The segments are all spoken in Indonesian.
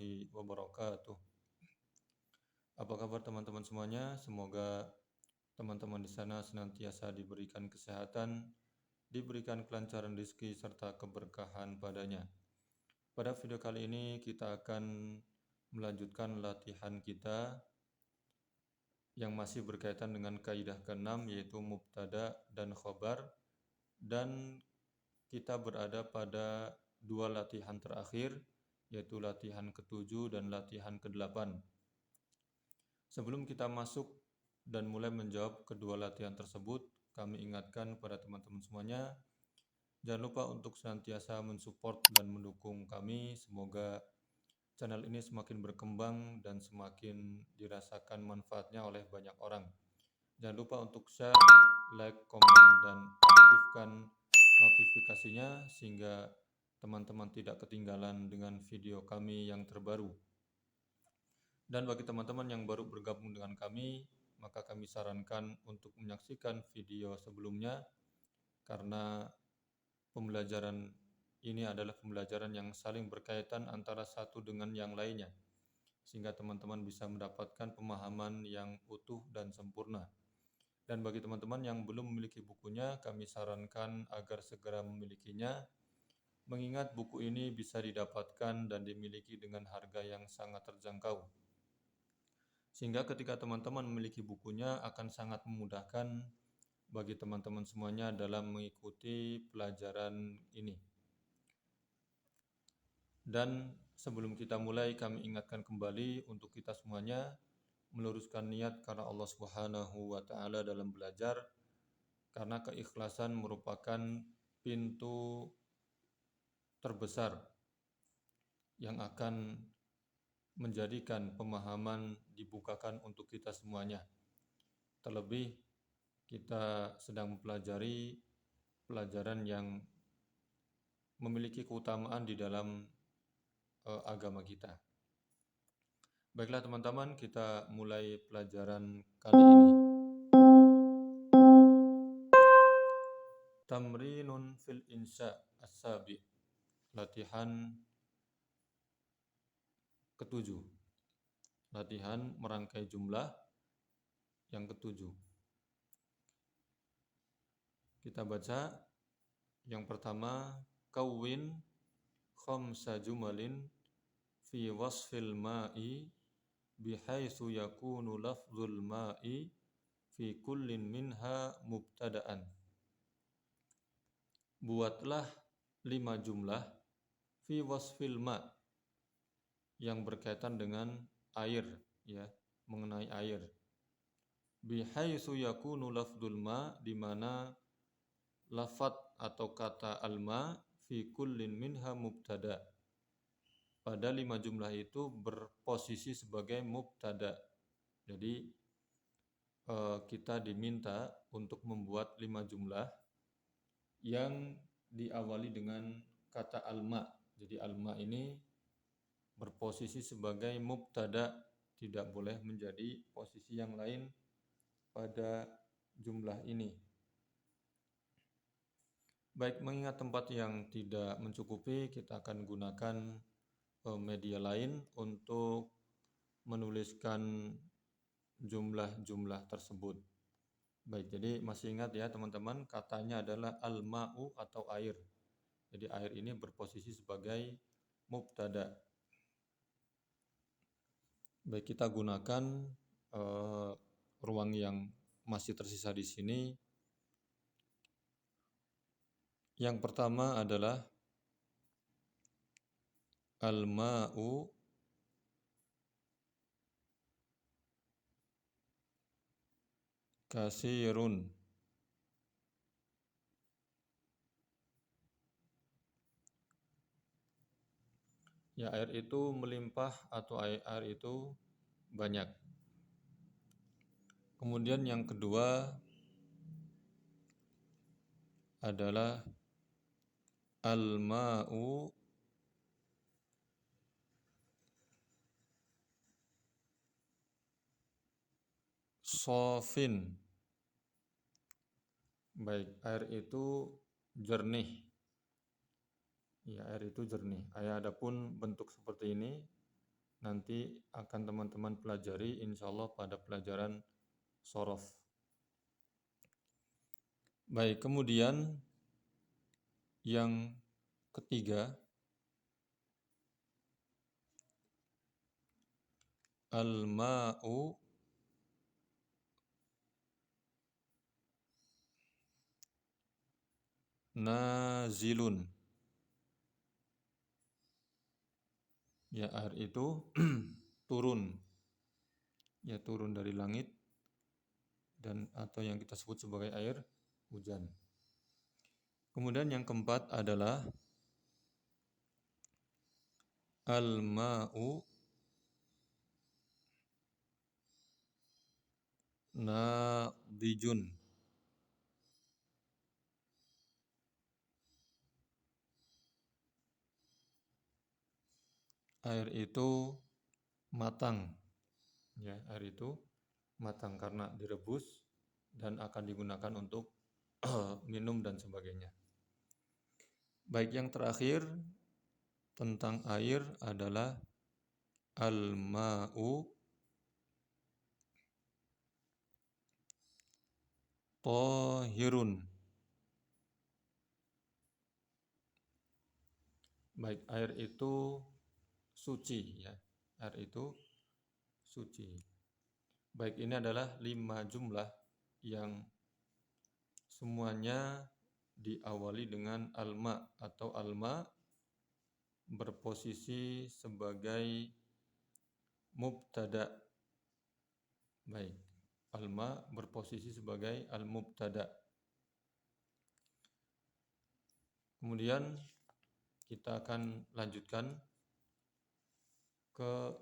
warahmatullahi wabarakatuh. Apa kabar teman-teman semuanya? Semoga teman-teman di sana senantiasa diberikan kesehatan, diberikan kelancaran rezeki serta keberkahan padanya. Pada video kali ini kita akan melanjutkan latihan kita yang masih berkaitan dengan kaidah ke-6 yaitu mubtada dan khobar, dan kita berada pada dua latihan terakhir yaitu latihan ke-7 dan latihan ke-8. Sebelum kita masuk dan mulai menjawab kedua latihan tersebut, kami ingatkan kepada teman-teman semuanya, jangan lupa untuk senantiasa mensupport dan mendukung kami. Semoga channel ini semakin berkembang dan semakin dirasakan manfaatnya oleh banyak orang. Jangan lupa untuk share, like, komen, dan aktifkan notifikasinya sehingga teman-teman tidak ketinggalan dengan video kami yang terbaru. Dan bagi teman-teman yang baru bergabung dengan kami, maka kami sarankan untuk menyaksikan video sebelumnya karena pembelajaran ini adalah pembelajaran yang saling berkaitan antara satu dengan yang lainnya, sehingga teman-teman bisa mendapatkan pemahaman yang utuh dan sempurna. Dan bagi teman-teman yang belum memiliki bukunya, kami sarankan agar segera memilikinya, mengingat buku ini bisa didapatkan dan dimiliki dengan harga yang sangat terjangkau. Sehingga ketika teman-teman memiliki bukunya akan sangat memudahkan bagi teman-teman semuanya dalam mengikuti pelajaran ini. Dan sebelum kita mulai, kami ingatkan kembali untuk kita semuanya meluruskan niat karena Allah Subhanahu wa taala dalam belajar, karena keikhlasan merupakan pintu terbesar yang akan menjadikan pemahaman dibukakan untuk kita semuanya. Terlebih kita sedang mempelajari pelajaran yang memiliki keutamaan di dalam agama kita. Baiklah teman-teman, kita mulai pelajaran kali ini. Tamrinun fil insya as-sabi. Latihan ke-7. Latihan merangkai jumlah yang ke-7. Kita baca yang pertama, kawin khamsa jumalin fi wasfil ma'i bihaitsu yakunu lafzul ma'i fi kullin minha mubtada'an. Buatlah 5 jumlah fi wasfil ma' yang berkaitan dengan air, ya, mengenai air. Bihaitsu yakunu lafzul ma, di mana lafaz atau kata alma fi kullin minha mubtada. Pada 5 jumlah itu berposisi sebagai mubtada. Jadi kita diminta untuk membuat 5 jumlah yang diawali dengan kata alma. Jadi alma ini berposisi sebagai mubtada, tidak boleh menjadi posisi yang lain pada jumlah ini. Baik, mengingat tempat yang tidak mencukupi, kita akan gunakan media lain untuk menuliskan jumlah-jumlah tersebut. Baik, jadi masih ingat ya teman-teman, katanya adalah al-ma'u atau air. Jadi air ini berposisi sebagai mubtada. Baik, kita gunakan ruang yang masih tersisa di sini. Yang pertama adalah al-ma'u kasirun. Ya, air itu melimpah atau air itu banyak. Kemudian yang kedua adalah al-ma'u sofin. Baik, air itu jernih. Ya, air itu jernih. Adapun bentuk seperti ini nanti akan teman-teman pelajari insya Allah pada pelajaran shorof. Baik, kemudian yang ketiga, al-ma'u nazilun. Ya, air itu turun. Ya, turun dari langit dan atau yang kita sebut sebagai air hujan. Kemudian yang keempat adalah al-ma'u nadijun. Air itu matang. Ya, air itu matang karena direbus dan akan digunakan untuk minum dan sebagainya. Baik, yang terakhir tentang air adalah al-ma'u tahirun. Baik, air itu suci ya. Air itu suci. Baik, ini adalah 5 jumlah yang semuanya diawali dengan alma atau alma berposisi sebagai mubtada. Baik, alma berposisi sebagai al-mubtada. Kemudian kita akan lanjutkan ke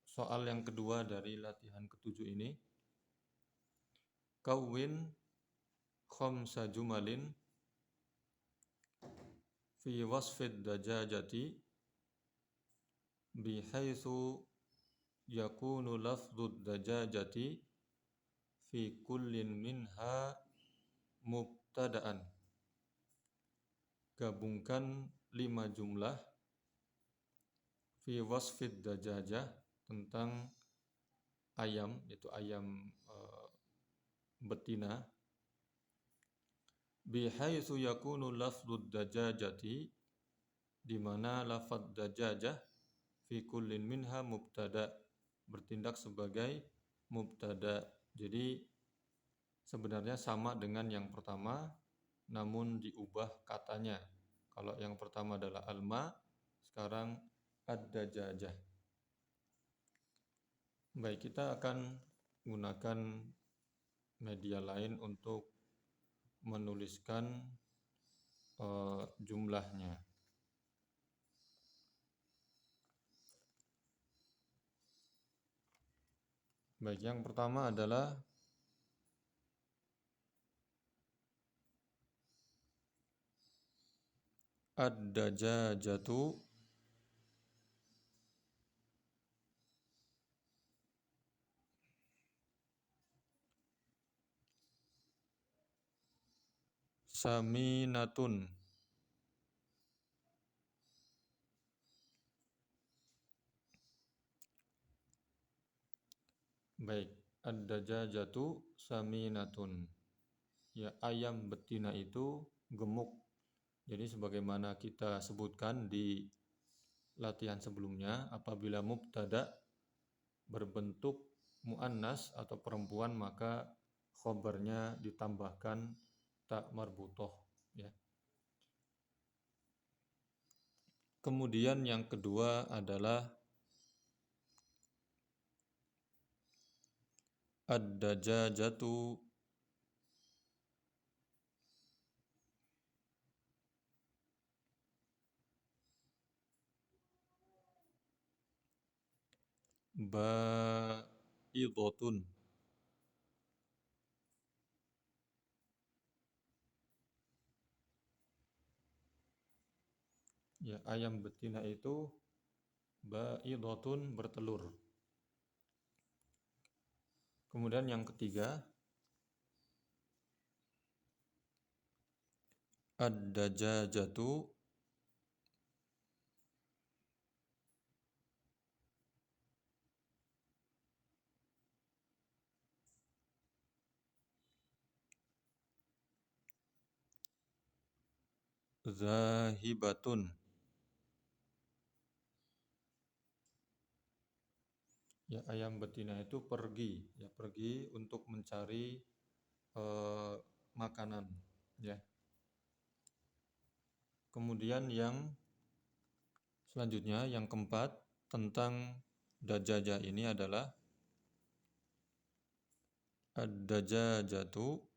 soal yang kedua dari latihan ketujuh ini. Kawin khamsa jumalin fi wasfid dajajati bihaitsu yakunu lafdud dajajati fi kullin minha mubtada'an. Gabungkan 5 jumlah fi wasfid dajajah tentang ayam, yaitu ayam betina. Bihaitsu yakunu lafdud dajajati, di mana lafadz dajajah fi kullin minha mubtada, bertindak sebagai mubtada. Jadi sebenarnya sama dengan yang pertama, namun diubah katanya. Kalau yang pertama adalah alma, sekarang ad-dajajah. Baik, kita akan gunakan media lain untuk menuliskan jumlahnya. Baik, yang pertama adalah ad-dajajatu saminatun. Baik, ad-dajajatu saminatun. Ya, ayam betina itu gemuk. Jadi sebagaimana kita sebutkan di latihan sebelumnya, apabila mubtada berbentuk muannas atau perempuan, maka khobarnya ditambahkan ta marbutoh ya. Kemudian yang kedua adalah ad-dajajatu baidotun. Ya, ayam betina itu baidotun, bertelur. Kemudian yang ketiga ad-dajajatu zahibatun. Ya, ayam betina itu pergi, ya pergi untuk mencari makanan, ya. Kemudian yang selanjutnya, yang keempat tentang dajajah ini adalah ad-dajajatu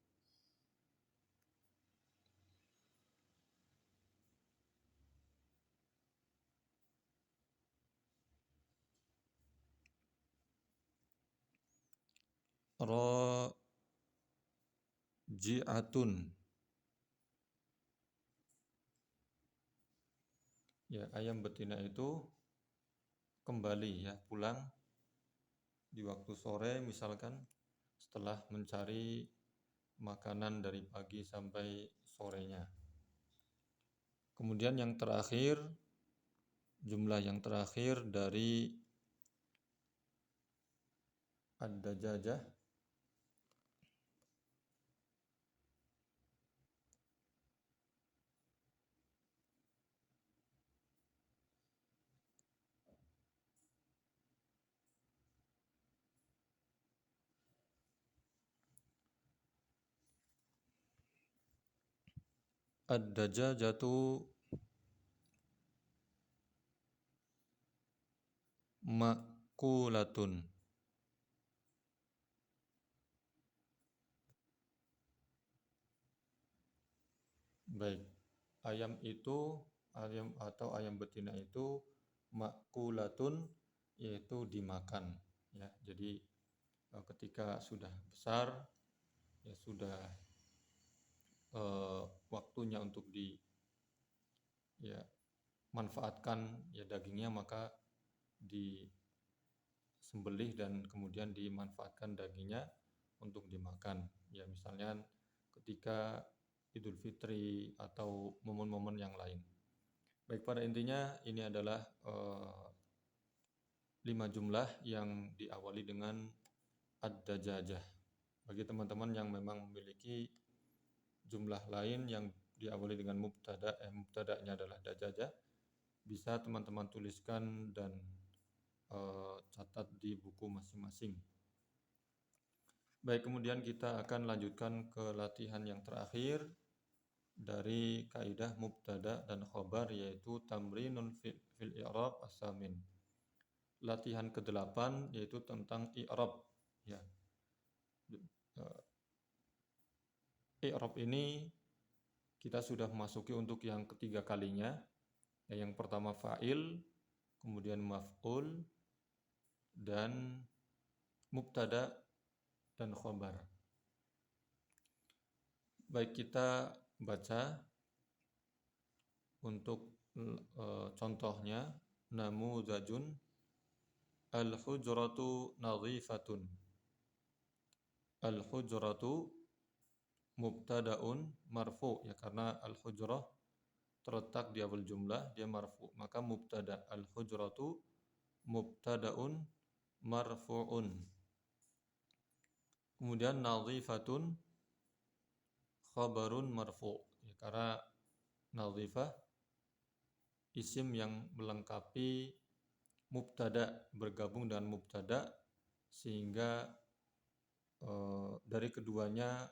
raji'atun. Ya, ayam betina itu kembali, ya, pulang di waktu sore misalkan setelah mencari makanan dari pagi sampai sorenya. Kemudian yang terakhir, jumlah yang terakhir dari ad-dajajah ad-dajajatu makulatun. Baik, ayam atau ayam betina itu makulatun, yaitu dimakan, ya. Jadi ketika sudah besar, ya sudah waktunya untuk ya manfaatkan, ya dagingnya, maka disembelih dan kemudian dimanfaatkan dagingnya untuk dimakan. Ya misalnya ketika Idul Fitri atau momen-momen yang lain. Baik, pada intinya ini adalah 5 jumlah yang diawali dengan ad-dajajah. Bagi teman-teman yang memang memiliki jumlah lain yang diawali dengan mubtada'nya adalah dajajah, bisa teman-teman tuliskan dan catat di buku masing-masing. Baik, kemudian kita akan lanjutkan ke latihan yang terakhir dari kaidah mubtada dan khobar, yaitu tamrinun fil i'rab as-samin. Latihan ke-8 yaitu tentang i'rab, ya. I'rab ini kita sudah memasuki untuk yang ketiga kalinya. Yang pertama fa'il, kemudian maf'ul, dan mubtada dan khobar. Baik, kita baca untuk contohnya. Namuzajun al-hujratu nadhifatun. Al-hujratu mubtada'un marfu', ya, karena al-hujrah terletak di awal jumlah, dia marfu', maka mubtada. Al-hujratu mubtada'un marfu'un. Kemudian nadhifatun khabarun marfu', ya, karena nadhifah isim yang melengkapi mubtada, bergabung dengan mubtada, sehingga dari keduanya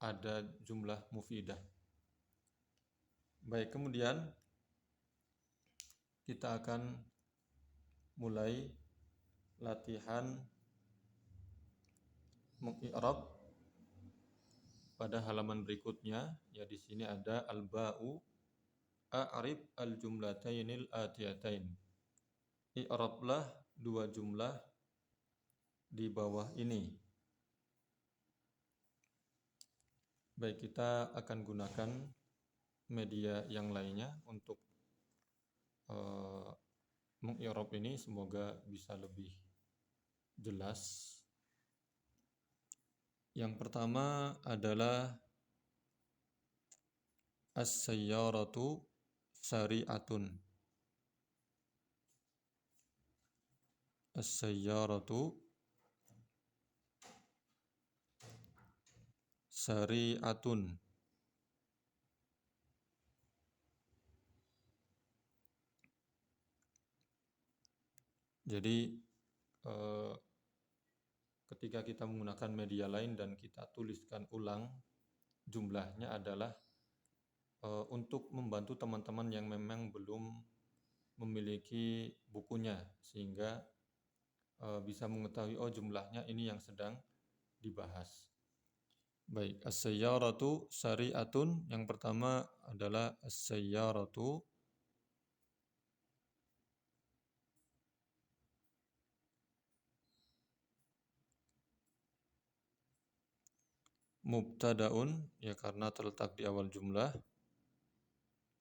ada jumlah mufidah. Baik, kemudian kita akan mulai latihan mengi'rab pada halaman berikutnya. Ya, di sini ada al-ba'u a'rib al-jumlatainil atiyatain. I'rablah dua jumlah di bawah ini. Baik, kita akan gunakan media yang lainnya untuk mengi'rab ini, semoga bisa lebih jelas. Yang pertama adalah as-sayyaratu sari'atun. As-sayyaratu sari'atun. Jadi ketika kita menggunakan media lain dan kita tuliskan ulang, jumlahnya adalah untuk membantu teman-teman yang memang belum memiliki bukunya, sehingga bisa mengetahui oh jumlahnya ini yang sedang dibahas. Baik, as-sayyaratu syari'atun. Yang pertama adalah as-sayyaratu mubtadaun, ya karena terletak di awal jumlah.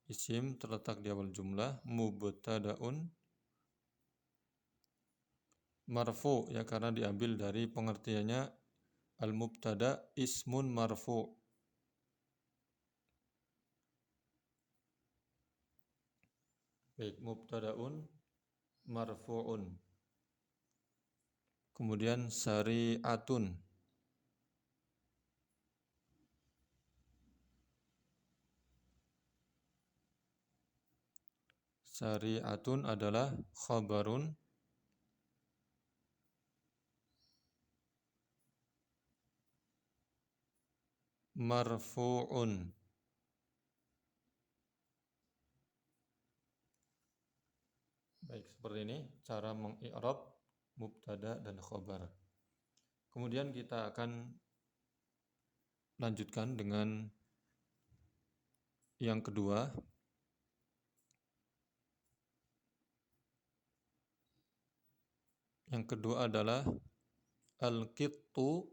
Isim terletak di awal jumlah. Mubtadaun marfu, ya karena diambil dari pengertiannya al-mubtada ismun marfu. Baik, mubtadaun marfu'un. Kemudian syari'atun. Syari'atun adalah khabarun marfu'un. Baik, seperti ini cara mengi'rab mubtada dan khabar. Kemudian kita akan lanjutkan dengan yang kedua. Yang kedua adalah al-qittu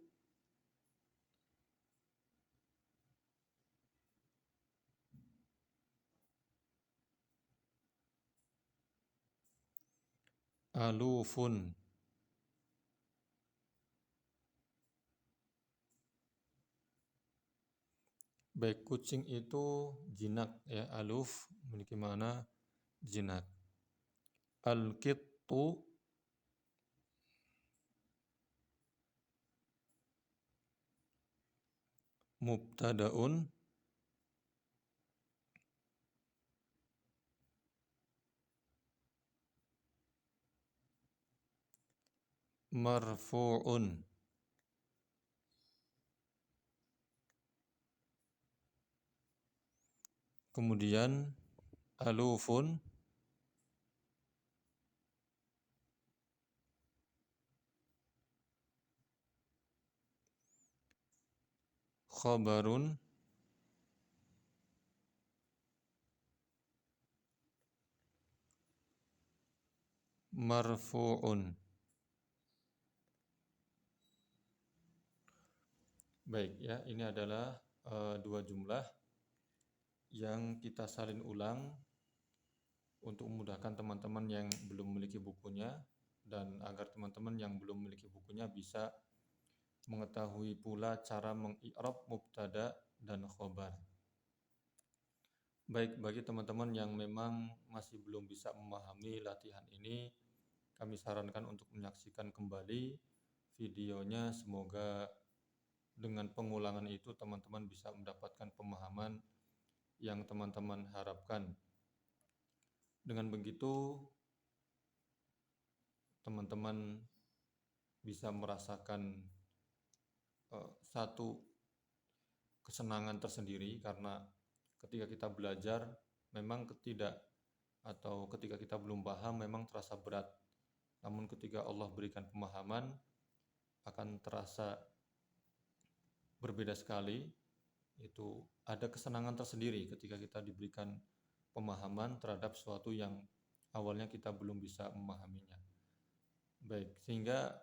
alufun. Baik, kucing itu jinak, ya, aluf memiliki makna jinak. Al-qittu mubtadaun marfu'un. Kemudian alufun khabarun marfu'un. Baik, ya, ini adalah dua jumlah yang kita salin ulang untuk memudahkan teman-teman yang belum memiliki bukunya, dan agar teman-teman yang belum memiliki bukunya bisa mengetahui pula cara mengi'rab mubtada dan khobar. Baik, bagi teman-teman yang memang masih belum bisa memahami latihan ini, kami sarankan untuk menyaksikan kembali videonya. Semoga dengan pengulangan itu teman-teman bisa mendapatkan pemahaman yang teman-teman harapkan. Dengan begitu, teman-teman bisa merasakan satu kesenangan tersendiri, karena ketika kita belajar memang ketika kita belum paham memang terasa berat. Namun ketika Allah berikan pemahaman akan terasa berbeda sekali. Itu ada kesenangan tersendiri ketika kita diberikan pemahaman terhadap sesuatu yang awalnya kita belum bisa memahaminya. Baik, sehingga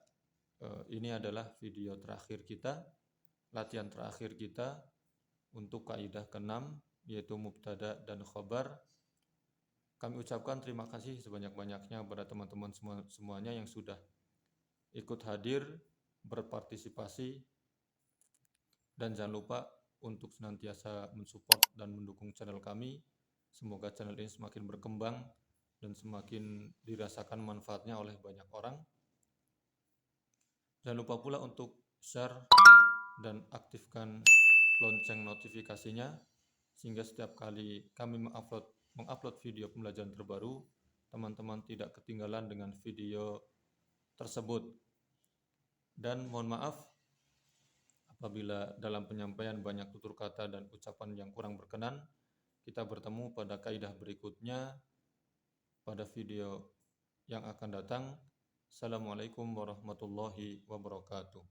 ini adalah video terakhir kita, latihan terakhir kita untuk kaidah ke-6, yaitu mubtada dan khobar. Kami ucapkan terima kasih sebanyak-banyaknya kepada teman-teman semuanya yang sudah ikut hadir, berpartisipasi, dan jangan lupa untuk senantiasa mensupport dan mendukung channel kami. Semoga channel ini semakin berkembang dan semakin dirasakan manfaatnya oleh banyak orang. Jangan lupa pula untuk share dan aktifkan lonceng notifikasinya, sehingga setiap kali kami mengupload video pembelajaran terbaru, teman-teman tidak ketinggalan dengan video tersebut. Dan mohon maaf apabila dalam penyampaian banyak tutur kata dan ucapan yang kurang berkenan. Kita bertemu pada kaidah berikutnya pada video yang akan datang. Assalamualaikum warahmatullahi wabarakatuh.